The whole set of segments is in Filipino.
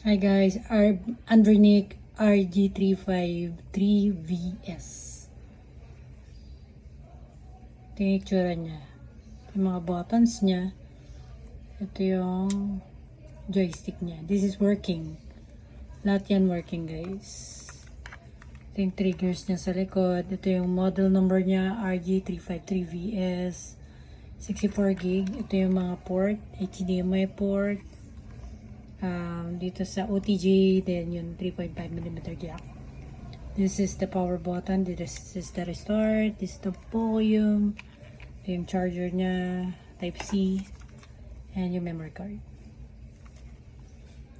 Hi guys, Andronic RG353VS. Ito yung itsura niya. Ito yung mga buttons niya. Ito yung joystick niya. This is working. Lahat yan working guys. Ito yung triggers niya sa likod. Ito yung model number niya, RG353VS. 64GB. Ito yung mga port, HDMI port. Dito sa OTG, then yung 3.5mm jack. This is the power button. This is the restart. This is the volume. Ito yung charger niya, type C, and yung memory card.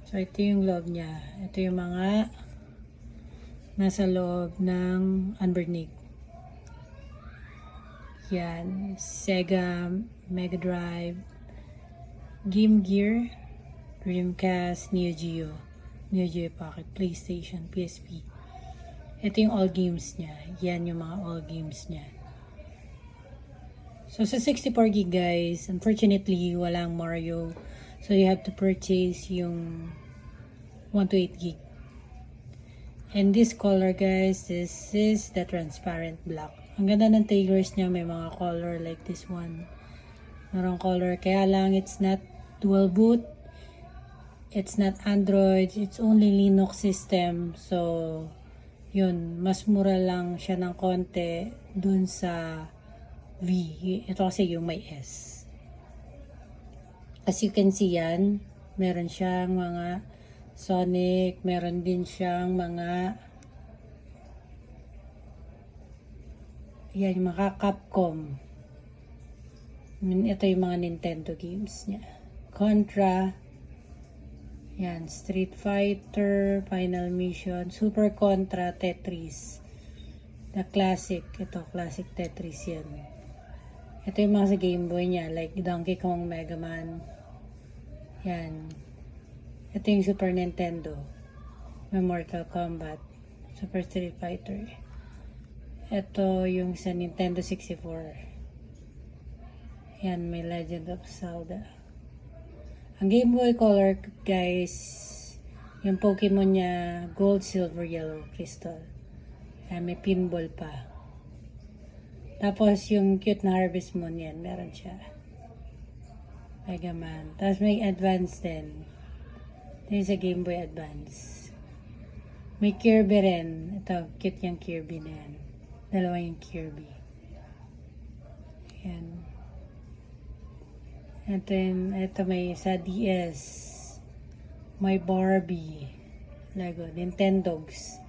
So ito yung loob niya. Ito yung mga nasa loob ng Anbernic. Yan, Sega, Mega Drive, Game Gear, Dreamcast, Neo Geo Pocket, PlayStation, PSP. Ito yung all games niya. Yan yung mga all games niya. So sa 64GB guys, unfortunately walang Mario. So you have to purchase yung 128GB. And this color guys, this is the transparent black. Ang ganda ng triggers niya, may mga color like this one. Merong color, kaya lang it's not dual boot. It's not Android, it's only Linux system. So, yun, mas mura lang siya ng konti dun sa V. Ito kasi yung may S. As you can see yan, meron siyang mga Sonic, meron din siyang mga yan, yung mga Capcom. Ito yung mga Nintendo games niya. Contra, yan, Street Fighter, Final Mission, Super Contra, Tetris. The classic, ito, classic Tetris yan. Ito yung mga sa Game Boy niya, like Donkey Kong, Mega Man. Yan. Ito yung Super Nintendo. May Mortal Kombat, Super Street Fighter. Ito yung sa Nintendo 64. Yan, may Legend of Zelda. Ang Game Boy Color guys, yung Pokemon niya, Gold, Silver, Yellow, Crystal. Ayan, may pinball pa. Tapos yung cute na Harvest Moon yan, meron siya. Mega Man. Tapos may Advance din. Ito yung sa Game Boy Advance. May Kirby rin. Ito, cute yung Kirby na yan. Dalawa yung Kirby. Ayan. Ito may sa DS. May Barbie. Lego. Nintendogs.